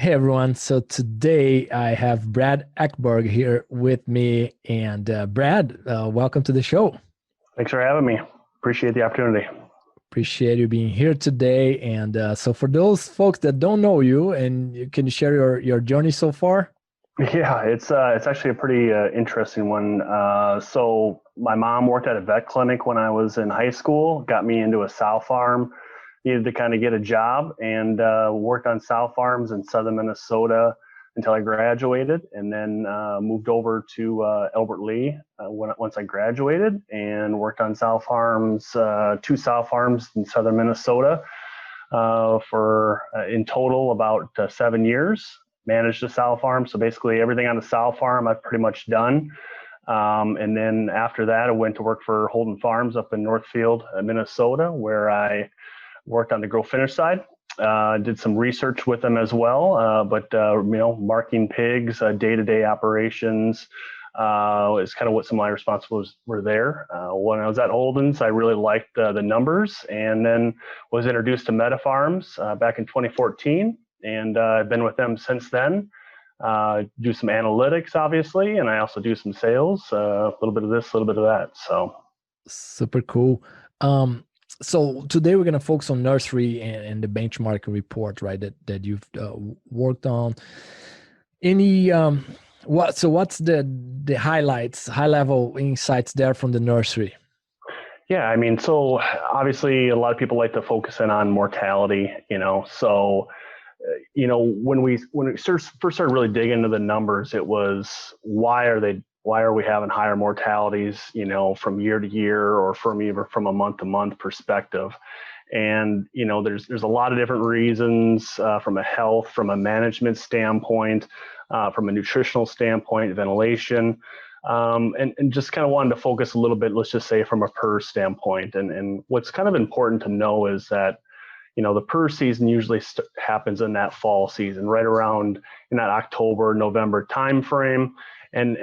Hey everyone, so today I have Brad Eckberg here with me, and Brad, welcome to the show. Thanks for having me. Appreciate the opportunity. Appreciate you being here today. And so for those folks that don't know you, and can you share your journey so far? Yeah, it's actually a pretty interesting one. So my mom worked at a vet clinic when I was in high school, got me into a sow farm, needed to kind of get a job, and worked on sow farms in southern Minnesota until I graduated, and then moved over to 𝘨𝘗𝘆 once I graduated, and worked on sow farms, two sow farms in southern Minnesota for in total about 7 years. Managed a sow farm, so basically everything on the sow farm I've pretty much done. And then after that, I went to work for Holden Farms up in Northfield, Minnesota, where I worked on the grow finish side. Did some research with them as well, but marking pigs, day-to-day operations is kind of what some of my responsibilities were there. When I was at Holden's, I really liked the numbers, and then was introduced to 𝘨𝑒𝑡�farms back in 2014, and I've been with them since then. Do some analytics, obviously, and I also do some sales, a little bit of this, a little bit of that. So super cool. So today we're going to focus on Nursery and the benchmarking report, right? That you've worked on. What's the highlights, high level insights there from the Nursery? Yeah, I mean, so obviously a lot of people like to focus in on mortality, so when we first started really digging into the numbers, it was why are we having higher mortalities, from year to year, or from a month to month perspective. And there's a lot of different reasons, from a health, from a management standpoint, from a nutritional standpoint, ventilation, and just kind of wanted to focus a little bit, let's just say, from a PRRS standpoint. And what's kind of important to know is that the PRRS season usually happens in that fall season, right around in that October, November timeframe. And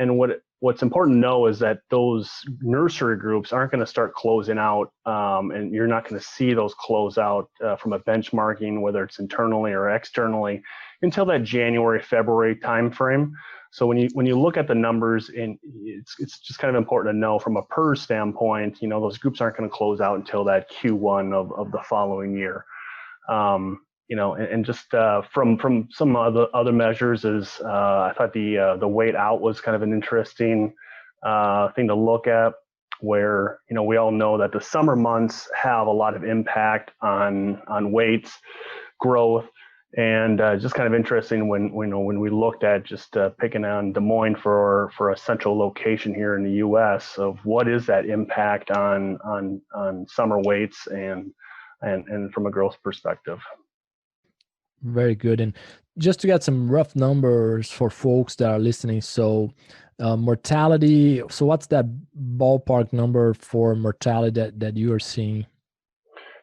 what's important to know is that those nursery groups aren't going to start closing out, and you're not going to see those close out from a benchmarking, whether it's internally or externally, until that January, February timeframe. So when you look at the numbers, it's just kind of important to know from a PRRS standpoint, those groups aren't going to close out until that Q1 of the following year. And just from some other measures is I thought the weight out was kind of an interesting thing to look at, where we all know that the summer months have a lot of impact on weights, growth, and just kind of interesting when we looked at just picking on Des Moines for a central location here in the U.S. of what is that impact on summer weights and from a growth perspective. Very good. And just to get some rough numbers for folks that are listening. So mortality, so what's that ballpark number for mortality that you are seeing?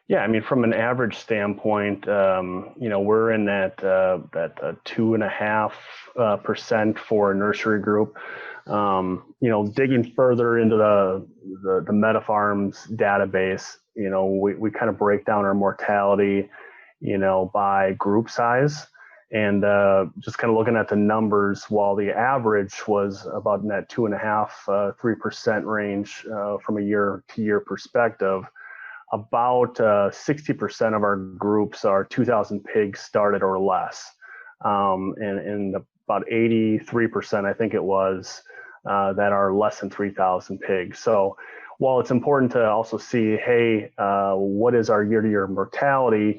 Yeah, I mean, from an average standpoint, we're in that 2.5% for a nursery group. Digging further into the 𝘨𝑒𝑡�farms database, we kind of break down our mortality, by group size, and just kind of looking at the numbers, while the average was about in that 2.5–3% range from a year to year perspective. About 60% of our groups are 2,000 pigs started or less, and about 83%, I think it was, that are less than 3,000 pigs. So while it's important to also see, hey, what is our year-to-year mortality?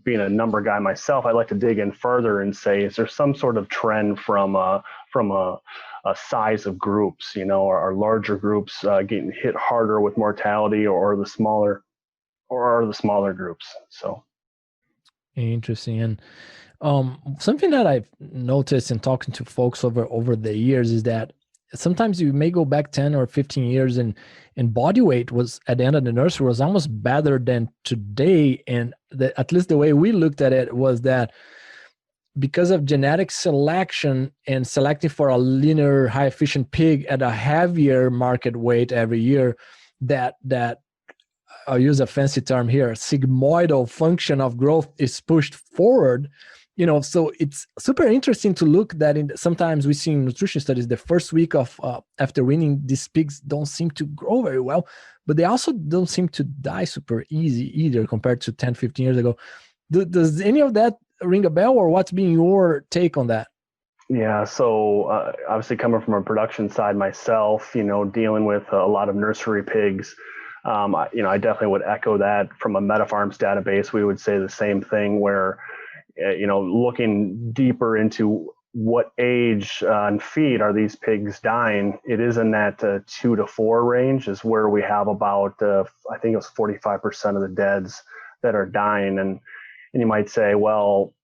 Being a number guy myself, I like to dig in further and say, is there some sort of trend from a size of groups? Are larger groups getting hit harder with mortality, or are the smaller groups? So interesting. And something that I've noticed in talking to folks over the years is that sometimes you may go back 10 or 15 years and body weight was at the end of the nursery was almost better than today. And at least the way we looked at it was that because of genetic selection and selecting for a leaner, high efficient pig at a heavier market weight every year, that I'll use a fancy term here, sigmoidal function of growth is pushed forward. So it's super interesting to look that sometimes we see in nutrition studies, the first week of after weaning, these pigs don't seem to grow very well, but they also don't seem to die super easy either compared to 10, 15 years ago. Does any of that ring a bell, or what's been your take on that? Yeah, so obviously coming from a production side myself, dealing with a lot of nursery pigs, I definitely would echo that. From a MetaFarms database, we would say the same thing where, looking deeper into what age and feed are these pigs dying, it is in that 2 to 4 range is where we have about, I think it was 45% of the deads that are dying. And you might say, well,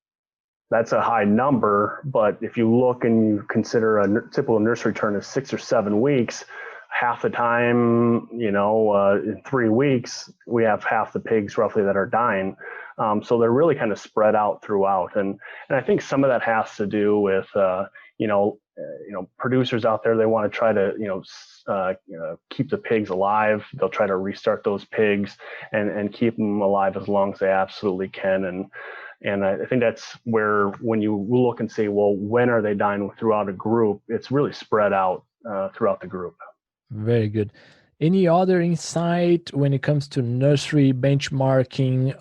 that's a high number, but if you look and you consider a typical nursery turn is 6 or 7 weeks, half the time, in 3 weeks, we have half the pigs roughly that are dying. So they're really kind of spread out throughout. And I think some of that has to do with, producers out there, they want to try to, keep the pigs alive. They'll try to restart those pigs and keep them alive as long as they absolutely can. And I think that's where, when you look and say, well, when are they dying throughout a group, it's really spread out throughout the group. Very good. Any other insight when it comes to nursery benchmarking,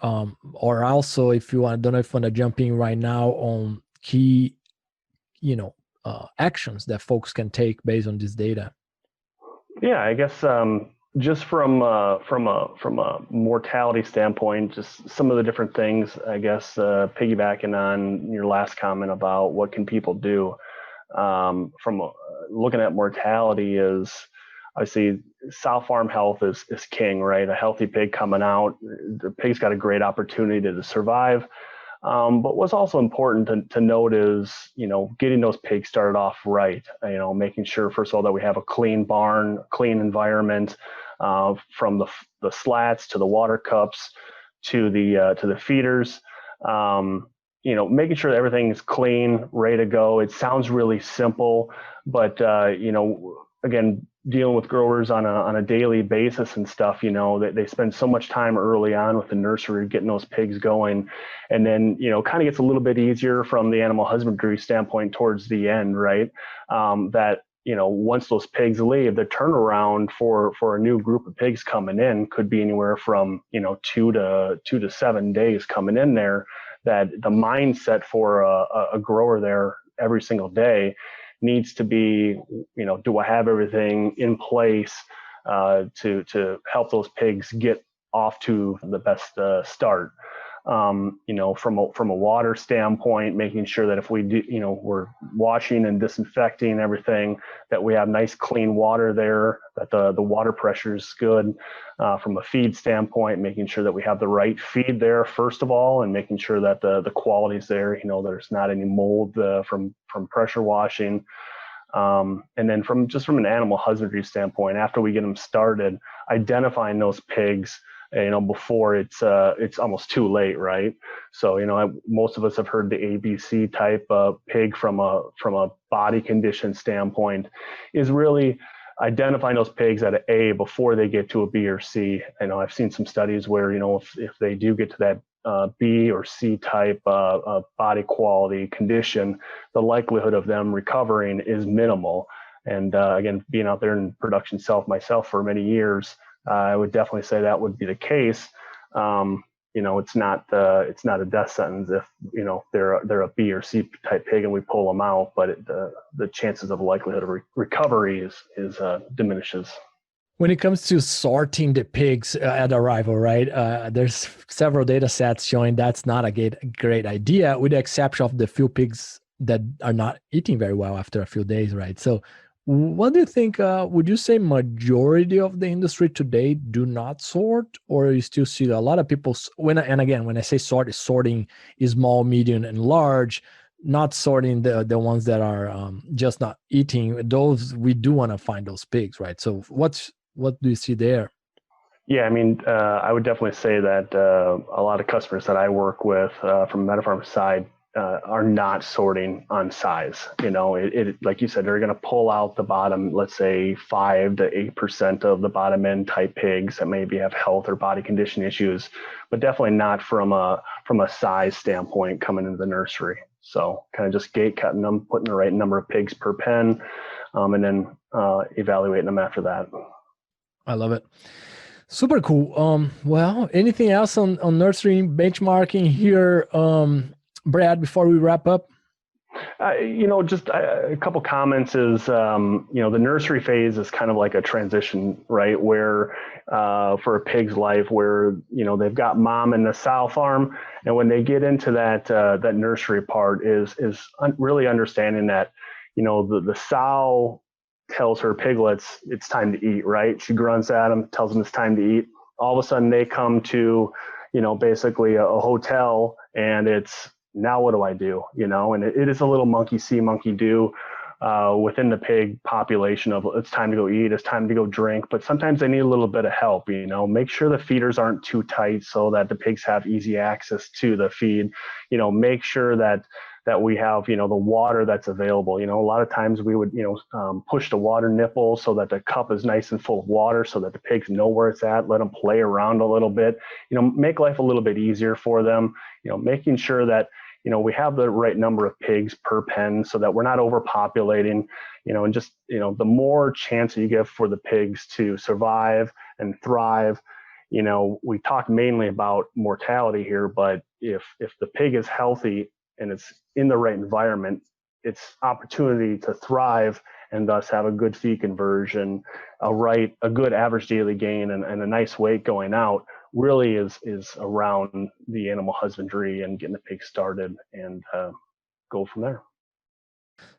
or also if you want, I don't know if you want to jump in right now on key, actions that folks can take based on this data? Yeah, I guess just from a mortality standpoint, just some of the different things, I guess, piggybacking on your last comment about what can people do, looking at mortality is, obviously, sow farm health is king, right? A healthy pig coming out, the pig's got a great opportunity to survive. But what's also important to note is, getting those pigs started off right. Making sure, first of all, that we have a clean barn, clean environment, from the slats to the water cups to the feeders. Making sure that everything is clean, ready to go. It sounds really simple, but again, dealing with growers on a daily basis and stuff, they spend so much time early on with the nursery getting those pigs going, and then kind of gets a little bit easier from the animal husbandry standpoint towards the end, right? That once those pigs leave, the turnaround for a new group of pigs coming in could be anywhere from 2 to 7 days coming in there. That the mindset for a grower there every single day needs to be, do I have everything in place to help those pigs get off to the best start? From a water standpoint, making sure that if we do, we're washing and disinfecting everything, that we have nice clean water there, that the water pressure is good. From a feed standpoint, making sure that we have the right feed there, first of all, and making sure that the quality is there, there's not any mold from pressure washing. And then from an animal husbandry standpoint, after we get them started, identifying those pigs, before it's almost too late, right? So, most of us have heard the ABC type pig from a body condition standpoint is really identifying those pigs at an A before they get to a B or C. I've seen some studies where, if they do get to that B or C type body quality condition, the likelihood of them recovering is minimal. And again, being out there in production myself for many years, I would definitely say that would be the case. It's not a death sentence if they're a B or C type pig and we pull them out, but the chances of likelihood of recovery is diminishes. When it comes to sorting the pigs at arrival, right? There's several data sets showing that's not a great idea, with the exception of the few pigs that are not eating very well after a few days, right? So what do you think? Would you say majority of the industry today do not sort, or you still see a lot of people? When I say sort, is sorting small, medium, and large, not sorting the ones that are just not eating. Those we do want to find those pigs, right? So what do you see there? Yeah, I would definitely say that a lot of customers that I work with from the MetaFarm side are not sorting on size. It like you said, they're going to pull out the bottom, let's say 5 to 8% of the bottom end type pigs that maybe have health or body condition issues, but definitely not from a size standpoint coming into the nursery. So kind of just gate cutting them, putting the right number of pigs per pen, and then evaluating them after that. I love it. Super cool. Well, anything else on nursery benchmarking here, Brad, before we wrap up? Just a couple comments is, the nursery phase is kind of like a transition, right? Where for a pig's life, where, they've got mom in the sow farm. And when they get into that nursery part is really understanding that, the sow tells her piglets it's time to eat, right? She grunts at them, tells them it's time to eat. All of a sudden they come to, basically a hotel, and it's, now what do I do? And it is a little monkey see, monkey do within the pig population of it's time to go eat, it's time to go drink. But sometimes they need a little bit of help, make sure the feeders aren't too tight so that the pigs have easy access to the feed, make sure that we have, the water that's available. A lot of times we would, push the water nipple so that the cup is nice and full of water so that the pigs know where it's at, let them play around a little bit, make life a little bit easier for them, making sure that, we have the right number of pigs per pen so that we're not overpopulating, and just, the more chance you give for the pigs to survive and thrive. We talk mainly about mortality here, but if the pig is healthy and it's in the right environment, its opportunity to thrive and thus have a good feed conversion, a good average daily gain, and a nice weight going out really is around the animal husbandry and getting the pig started and go from there.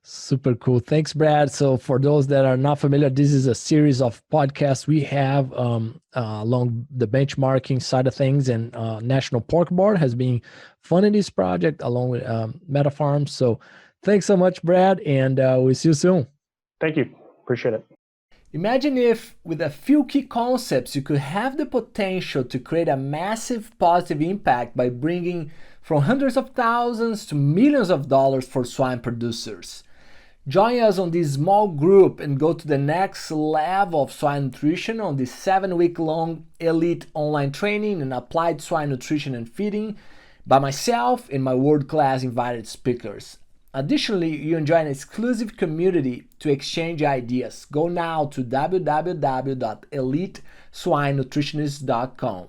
Super cool. Thanks, Brad. So for those that are not familiar, this is a series of podcasts we have along the benchmarking side of things, and National Pork Board has been funding this project along with 𝘨𝘱 Farms. So thanks so much, Brad, and we'll see you soon. Thank you. Appreciate it. Imagine if, with a few key concepts, you could have the potential to create a massive positive impact by bringing from hundreds of thousands to millions of dollars for swine producers. Join us on this small group and go to the next level of swine nutrition on this 7-week-long elite online training in applied swine nutrition and feeding by myself and my world-class invited speakers. Additionally, you enjoy an exclusive community to exchange ideas. Go now to www.eliteswinenutritionist.com.